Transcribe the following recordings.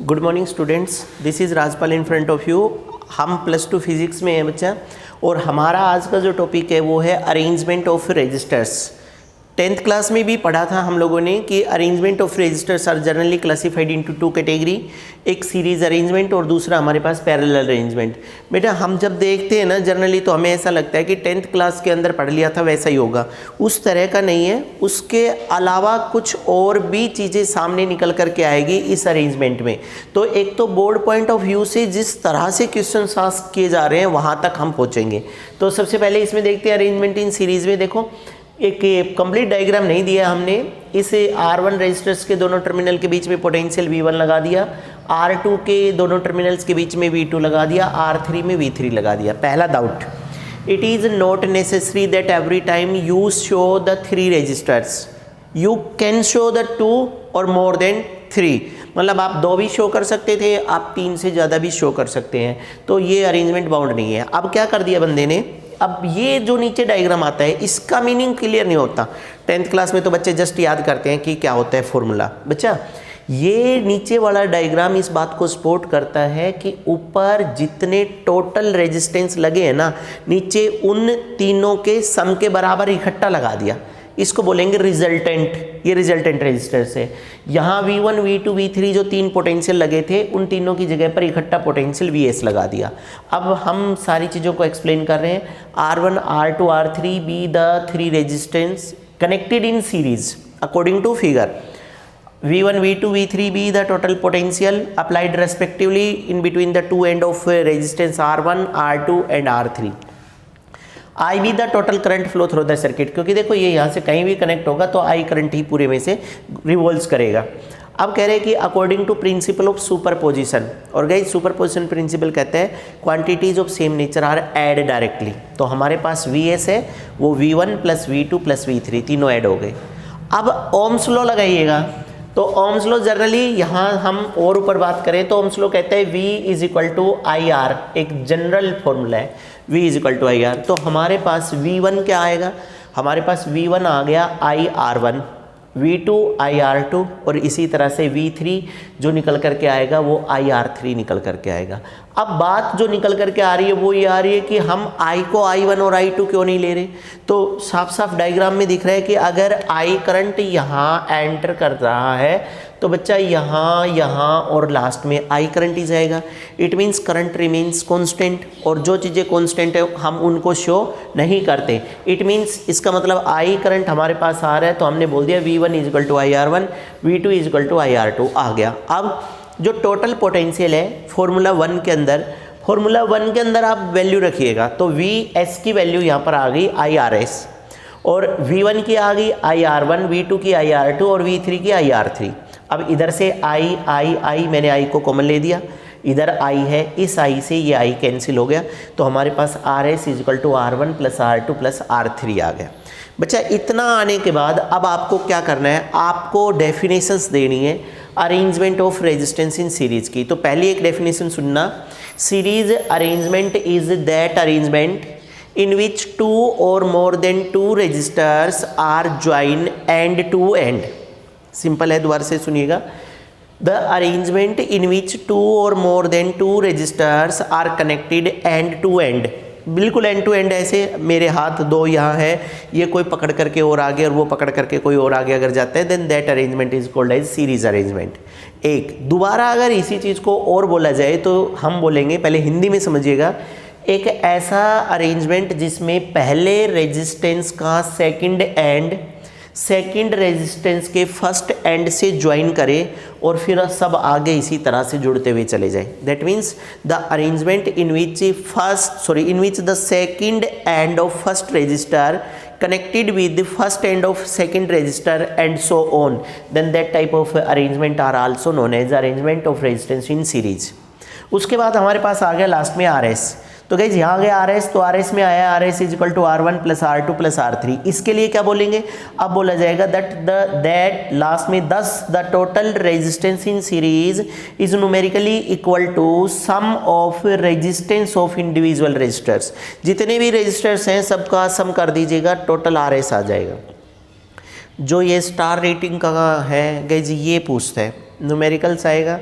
Good morning students, this is Rajpal in front of you. हम +2 physics में हैं बच्चा, और हमारा आज का जो टॉपिक है वो है arrangement of registers. 10th class में भी पढ़ा था हम लोगों ने कि arrangement of registers are generally classified into 2 category, एक सीरीज अरेंजमेंट और दूसरा हमारे पास पैरेलल अरेंजमेंट। बेटा हम जब देखते हैं ना जनरली तो हमें ऐसा लगता है कि 10th क्लास के अंदर पढ़ लिया था वैसा ही होगा, उस तरह का नहीं है। उसके अलावा कुछ और भी चीज़ें सामने निकल कर के आएगी इस अरेंजमेंट में। तो एक तो बोर्ड पॉइंट ऑफ व्यू से जिस तरह से क्वेश्चन आस्क किए जा रहे हैं वहाँ तक हम पहुँचेंगे। तो सबसे पहले इसमें देखते हैं अरेंजमेंट इन सीरीज़ में। देखो एक कंप्लीट डायग्राम नहीं दिया हमने, इस R1 रजिस्टर्स के दोनों टर्मिनल के बीच में पोटेंशियल V1 लगा दिया, R2 के दोनों टर्मिनल्स के बीच में V2 लगा दिया, R3 में V3 लगा दिया। पहला doubt, it is not necessary that every time you show the 3 registers, you can show the 2 or more than 3। मतलब आप 2 भी शो कर सकते थे, आप 3 से ज़्यादा भी शो कर सकते हैं। तो ये अरेंजमेंट बाउंड नहीं है। अब क्या कर दिया बंदे ने, अब ये जो नीचे डायग्राम आता है इसका मीनिंग क्लियर नहीं होता। 10th क्लास में तो बच्चे जस्ट याद करते हैं कि क्या होता है फॉर्मूला। बच्चा ये नीचे वाला डायग्राम इस बात को सपोर्ट करता है कि ऊपर जितने टोटल रेजिस्टेंस लगे हैं ना, नीचे उन तीनों के सम के बराबर इकट्ठा लगा दिया। इसको बोलेंगे रिजल्टेंट। ये रिजल्टेंट रेजिस्टर्स है। यहाँ V1, V2, V3 जो 3 पोटेंशियल लगे थे उन तीनों की जगह पर इकट्ठा पोटेंशियल Vs लगा दिया। अब हम सारी चीज़ों को एक्सप्लेन कर रहे हैं। R1, R2, R3 be the 3 resistance connected in series according to figure. V1, V2, V3 be the total potential applied respectively in between the two end of resistance R1, R2 and R3. I be the total current flow through the circuit, क्योंकि देखो ये यहाँ से कहीं भी connect होगा तो I current ही पूरे में से रिवॉल्व करेगा। अब कह रहे हैं कि according to principle of superposition, और गाइस सुपरपोजिशन प्रिंसिपल कहते हैं quantities of same nature are add directly. तो हमारे पास Vs है, वो V1 plus V2 plus V3 तीनों ऐड हो गए। अब ओम्स लॉ लगाइएगा। तो ओम्स लॉ जनरली यहाँ हम और ऊपर बात करें तो ओम्स लॉ कहते हैं V is equal to I R, एक जनरल फॉर्मूला है V is equal to I R. तो हमारे पास V1 क्या आएगा, हमारे पास V1 आ गया आई R1, V2 आई R2 और इसी तरह से V3 जो निकल करके आएगा वो आई R3 निकल करके आएगा। अब बात जो निकल करके आ रही है वो ये आ रही है कि हम I को I1 और I2 क्यों नहीं ले रहे। तो साफ साफ डायग्राम में दिख रहा है कि अगर I करंट यहाँ एंटर कर रहा है तो बच्चा यहाँ और लास्ट में I करंट ही जाएगा। It means current remains constant, और जो चीज़ें कांस्टेंट है हम उनको शो नहीं करते। इट मीन्स इसका मतलब I करंट हमारे पास आ रहा है तो हमने बोल दिया V1 is equal to I R1, V2 is equal to I R2 आ गया। अब जो टोटल पोटेंशियल है फॉर्मूला 1 के अंदर, फॉर्मूला 1 के अंदर आप वैल्यू रखिएगा तो Vs की वैल्यू यहाँ पर आ गई आई RS, और V1 की आ गई आई R1, V2 की आई R2 और V3 की आई R3। अब इधर से I मैंने I को कॉमन ले दिया, इधर I है, इस I से ये I कैंसिल हो गया तो हमारे पास RS is equal to R1 plus R2 plus R3 आ गया। बच्चा इतना आने के बाद अब आपको क्या करना है, आपको डेफिनेशंस देनी है arrangement of resistance in series की। तो पहली एक डेफिनेशन सुनना, series arrangement is that arrangement in which 2 or more than 2 resistors are joined end to end। Simple है, दोबारा से सुनिएगा। The arrangement in which 2 or more than 2 resistors are connected end to end। बिल्कुल and to and, ऐसे मेरे हाथ 2 यहाँ है, ये कोई पकड़ करके और आगे और वो पकड़ करके कोई और आगे अगर जाता है then that arrangement is called as series arrangement. एक दोबारा अगर इसी चीज़ को और बोला जाए तो हम बोलेंगे, पहले हिंदी में समझिएगा, एक ऐसा अरेंजमेंट जिसमें पहले रेजिस्टेंस का सेकंड एंड सेकंड रेजिस्टेंस के फर्स्ट एंड से ज्वाइन करे और फिर सब आगे इसी तरह से जुड़ते हुए चले जाए। That means the arrangement in which the second end of first resistor connected with the first end of second register and so on, then that type of arrangement are also known as arrangement of resistance in series। उसके बाद हमारे पास आ गया last में RS। तो guys यहाँ आ गया RS, तो RS में आया RS is equal to R1 plus R2 plus R3। इसके लिए क्या बोलेंगे, अब बोला जाएगा दैट लास्ट में thus the total resistance in series is numerically equal to sum of resistance of individual registers. जितने भी रजिस्टर्स हैं सबका सम कर दीजिएगा, टोटल RS आ जाएगा। जो ये स्टार रेटिंग का है गाइज ये पूछता है, न्यूमेरिकल्स आएगा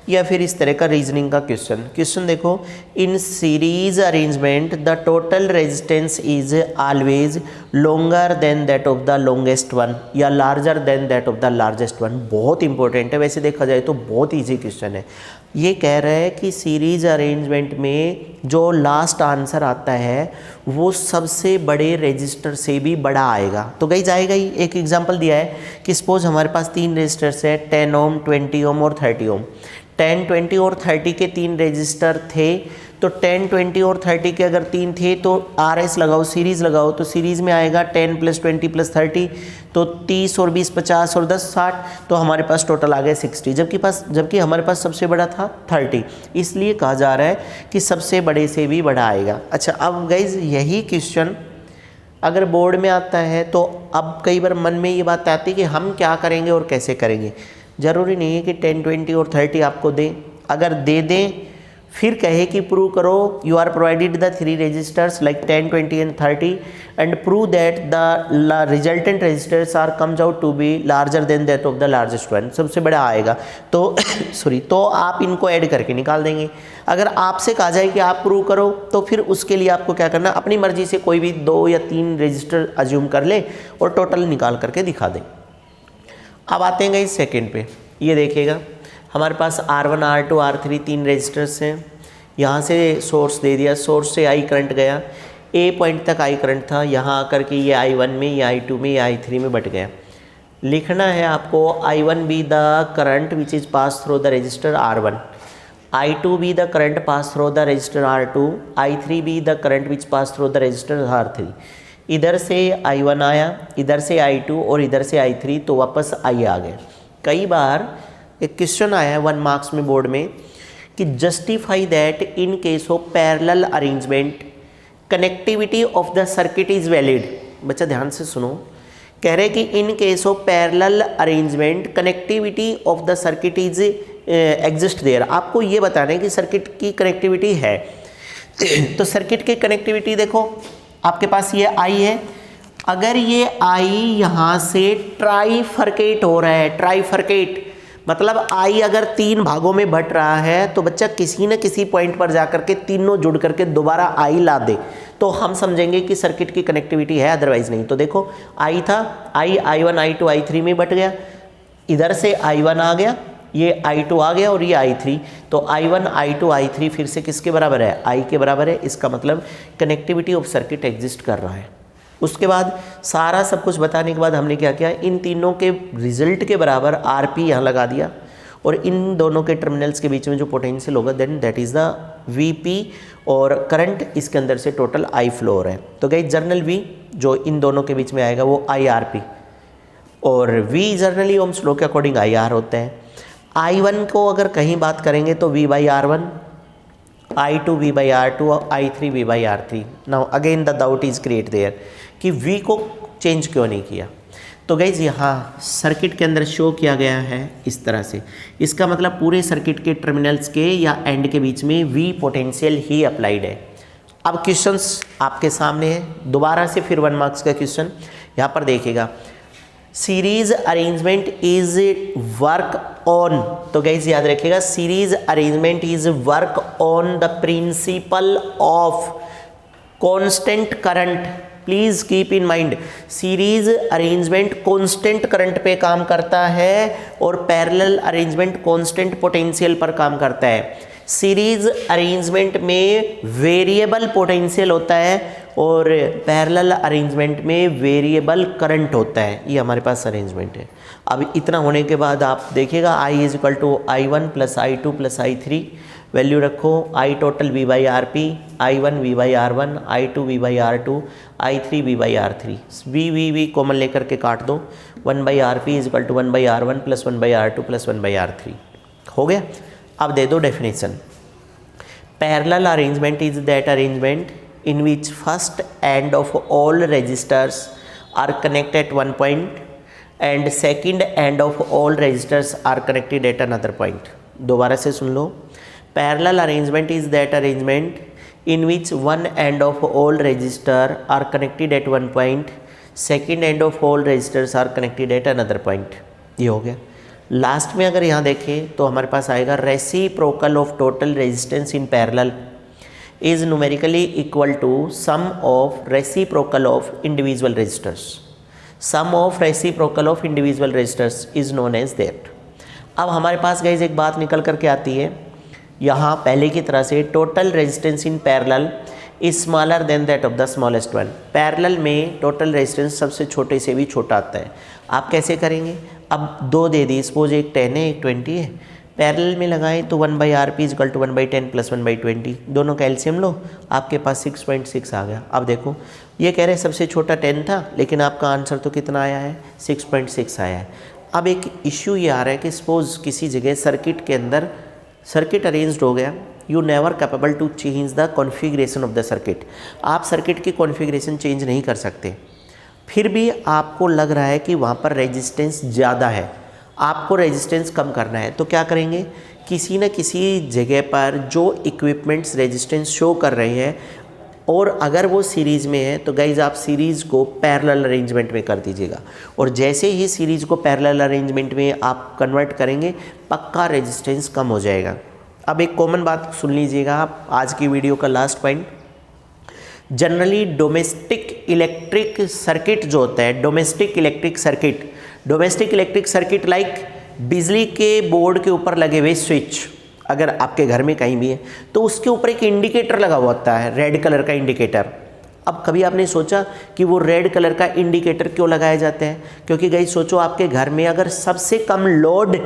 या फिर इस तरह का रीजनिंग का क्वेश्चन देखो, in series arrangement the total resistance is always longer than that of the longest one या larger than that of the largest one. बहुत इंपॉर्टेंट है, वैसे देखा जाए तो बहुत ईजी क्वेश्चन है। ये कह रहा है कि सीरीज अरेंजमेंट में जो लास्ट आंसर आता है वो सबसे बड़े रजिस्टर से भी बड़ा आएगा। तो गाइस आएगा ही। एक एग्जांपल दिया है कि सपोज हमारे पास 3 रजिस्टर्स है, 10 ओम, 20 ओम और 30 ओम। 10, 20 और 30 के 3 रजिस्टर थे, तो 10, 20 और 30 के अगर 3 थे तो RS लगाओ, सीरीज़ लगाओ, तो सीरीज़ में आएगा 10 + 20 + 30, तो 30 और 20 50 और 10 60, तो हमारे पास टोटल आ गया 60। जबकि हमारे पास सबसे बड़ा था 30, इसलिए कहा जा रहा है कि सबसे बड़े से भी बड़ा आएगा। अच्छा, अब गाइज यही क्वेश्चन अगर बोर्ड में आता है तो अब कई बार मन में ये बात आती है कि हम क्या करेंगे और कैसे करेंगे। ज़रूरी नहीं है कि 10, 20 और 30 आपको दें। अगर दे दें फिर कहे कि प्रूव करो you are provided the 3 registers like 10, 20 and 30 and prove that the resultant registers are comes out to be larger than that of the largest one, सबसे बड़ा आएगा तो तो आप इनको ऐड करके निकाल देंगे। अगर आपसे कहा जाए कि आप प्रूव करो तो फिर उसके लिए आपको क्या करना, अपनी मर्जी से कोई भी 2 या 3 रजिस्टर अज्यूम कर ले और टोटल निकाल करके दिखा दें। अब आते हैं इस सेकेंड पे, ये देखिएगा हमारे पास R1, R2, R3 3 रजिस्टर्स हैं। यहाँ से सोर्स दे दिया, सोर्स से I करंट गया, A पॉइंट तक I करंट था, यहाँ आकर के ये I1 में, ये I2 में, ये I3 में बट गया। लिखना है आपको I1 be the current which is pass through the register R1, I2 be the current pass through the register R2, I3 be the current which pass through the register R3। इधर से I1 आया, इधर से I2 और इधर से I3, तो वापस I आ गया। कई बार एक क्वेश्चन आया है 1 मार्क्स में बोर्ड में कि justify that in case of parallel arrangement connectivity of the circuit is valid. बच्चा ध्यान से सुनो, कह रहे कि in case of parallel arrangement connectivity of the circuit is exist there. आपको ये बताना है कि सर्किट की कनेक्टिविटी है। तो सर्किट की कनेक्टिविटी देखो, आपके पास ये I है, अगर ये I यहाँ से ट्राइफरकेट हो रहा है, ट्राइफरकेट मतलब I अगर 3 भागों में बट रहा है तो बच्चा किसी न किसी पॉइंट पर जाकर के तीनों जुड़ करके दोबारा I ला दे तो हम समझेंगे कि सर्किट की कनेक्टिविटी है, अदरवाइज नहीं। तो देखो I था, I1, I2, I3 में बट गया, इधर से I1 आ गया, ये I2 आ गया और ये I3, तो I1, I2, I3 फिर से किसके बराबर है, I के बराबर है। इसका मतलब कनेक्टिविटी ऑफ सर्किट एग्जिस्ट कर रहा है। उसके बाद सारा सब कुछ बताने के बाद हमने क्या किया, इन तीनों के रिजल्ट के बराबर RP यहाँ लगा दिया और इन दोनों के टर्मिनल्स के बीच में जो पोटेंशियल होगा then that is the VP और करंट इसके अंदर से टोटल I फ्लो हो रहा है। तो गाइस जर्नल V जो इन दोनों के बीच में आएगा वो IRP और V जर्नली ओम्स लॉ के अकॉर्डिंग IR होता है। I1 को अगर कहीं बात करेंगे तो V/R1, I2 V/R2, I3 V/R3। Now again the doubt is create their कि V को चेंज क्यों नहीं किया। तो गाइज यहाँ सर्किट के अंदर शो किया गया है इस तरह से, इसका मतलब पूरे सर्किट के टर्मिनल्स के या एंड के बीच में V पोटेंशियल ही अप्लाइड है। अब क्वेश्चंस आपके सामने है, दोबारा से फिर 1 मार्क्स का क्वेश्चन यहाँ पर देखिएगा। Series arrangement is work on, तो गाइज याद रखिएगा series arrangement is work on the principle of constant current. Please keep in mind, series arrangement constant current पे काम करता है और पैरेलल अरेंजमेंट कांस्टेंट पोटेंशियल पर काम करता है। सीरीज अरेंजमेंट में वेरिएबल पोटेंशियल होता है और पैरेलल अरेंजमेंट में वेरिएबल करंट होता है। ये हमारे पास अरेंजमेंट है। अब इतना होने के बाद आप देखिएगा I = I1 + I2 + I3 value रखो, I total V/RP, I1 V/R1, I2 V/R2, I3 V/R3, V common लेकर के काट दो, 1/RP = 1/R1 + 1/R2 + 1/R3 हो गया। अब दे दो definition. Parallel arrangement is that arrangement in which first end of all resistors are connected at one point and second end of all resistors are connected at another point। दोबारा से सुन लो, parallel arrangement is that arrangement in which one end of all resistor are connected at one point, second end of all resistors are connected at another point। ये हो गया। Last में अगर यहाँ देखें तो हमारे पास आएगा reciprocal of total resistance in parallel is numerically equal to sum of reciprocal of individual resistors. Sum of reciprocal of individual resistors is known as that. अब हमारे पास गाइस एक बात निकल करके आती है, यहाँ पहले की तरह से total resistance in parallel is smaller than that of the smallest one. Parallel में टोटल रेजिस्टेंस सबसे छोटे से भी छोटा आता है। आप कैसे करेंगे, अब दो दे दी, सपोज एक 10 है एक 20 है, पैरेलल में लगाएं तो 1/RP इक्वल टू 1/10 प्लस 1/20, दोनों का एलसीएम लो, आपके पास 6.6 आ गया। अब देखो ये कह रहे हैं सबसे छोटा 10 था, लेकिन आपका आंसर तो कितना आया है, 6.6 आया है। अब एक इश्यू ये आ रहा है कि सपोज किसी जगह सर्किट के अंदर सर्किट अरेंज्ड हो गया, you never capable to change the configuration of the circuit. आप सर्किट की कॉन्फ़िगरेशन चेंज नहीं कर सकते, फिर भी आपको लग रहा है कि वहाँ पर रेजिस्टेंस ज़्यादा है, आपको रेजिस्टेंस कम करना है, तो क्या करेंगे, किसी न किसी जगह पर जो इक्विपमेंट्स रेजिस्टेंस शो कर रहे हैं और अगर वो सीरीज़ में है तो गाइज आप सीरीज़ को पैरेलल अरेंजमेंट में कर दीजिएगा, और जैसे ही सीरीज़ को पैरेलल अरेंजमेंट में आप कन्वर्ट करेंगे पक्का रेजिस्टेंस कम हो जाएगा। अब एक कॉमन बात सुन लीजिएगा आप, आज की वीडियो का last point, generally domestic electric circuit जो होता है, डोमेस्टिक इलेक्ट्रिक सर्किट लाइक बिजली के बोर्ड के ऊपर लगे हुए स्विच, अगर आपके घर में कहीं भी है तो उसके ऊपर एक इंडिकेटर लगा हुआ होता है, रेड कलर का इंडिकेटर। अब कभी आपने सोचा कि वो रेड कलर का इंडिकेटर क्यों लगाए जाते हैं, क्योंकि गाइस सोचो आपके घर में अगर सबसे कम लोड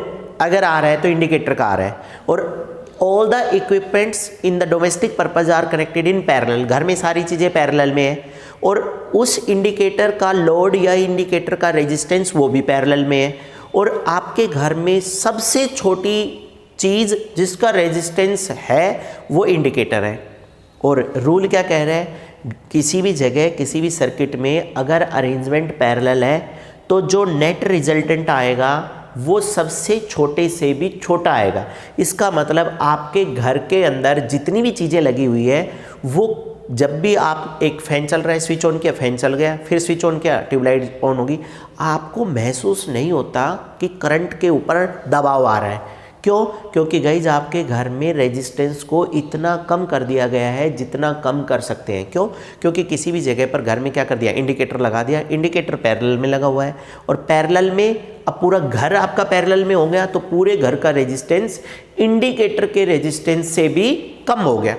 अगर आ रहा है तो इंडिकेटर का आ रहा है, और all the equipments in the domestic purpose are connected in parallel, घर में सारी चीज़ें पैरेलल में है, और उस इंडिकेटर का लोड या इंडिकेटर का रेजिस्टेंस वो भी पैरेलल में है, और आपके घर में सबसे छोटी चीज़ जिसका रेजिस्टेंस है वो इंडिकेटर है। और रूल क्या कह रहा है, किसी भी जगह किसी भी सर्किट में अगर अरेंजमेंट पैरेलल है तो जो नेट रिजल्टेंट आएगा वो सबसे छोटे से भी छोटा आएगा। इसका मतलब आपके घर के अंदर जितनी भी चीज़ें लगी हुई है वो जब भी आप एक फ़ैन चल रहा है, स्विच ऑन किया फ़ैन चल गया, फिर स्विच ऑन किया ट्यूबलाइट ऑन होगी, आपको महसूस नहीं होता कि करंट के ऊपर दबाव आ रहा है। क्यों, क्योंकि गाइज आपके घर में रेजिस्टेंस को इतना कम कर दिया गया है जितना कम कर सकते हैं। क्यों, क्योंकि किसी भी जगह पर घर में क्या कर दिया, इंडिकेटर लगा दिया, इंडिकेटर पैरेलल में लगा हुआ है, और पैरेलल में अब पूरा घर आपका पैरेलल में हो गया तो पूरे घर का रेजिस्टेंस इंडिकेटर के रेजिस्टेंस से भी कम हो गया।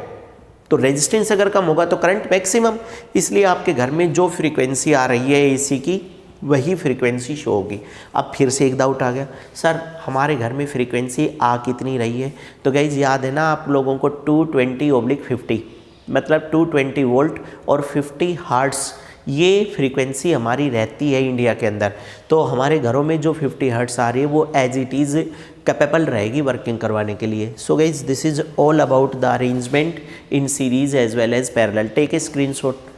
तो रेजिस्टेंस अगर कम होगा तो करंट मैक्सिमम, इसलिए आपके घर में जो फ्रीक्वेंसी आ रही है एसी की वही फ्रीक्वेंसी शो होगी। अब फिर से एक डाउट आ गया, सर हमारे घर में फ्रीक्वेंसी आ कितनी रही है, तो गाइज याद है ना आप लोगों को 220/50, मतलब 220 वोल्ट और 50 हर्ट्ज़, ये फ्रीक्वेंसी हमारी रहती है इंडिया के अंदर। तो हमारे घरों में जो 50 हर्ट्ज़ आ रही है वो एज इट इज़ कैपेबल रहेगी वर्किंग करवाने के लिए। So guys this is all about the arrangement in series as well as parallel. Take a screenshot.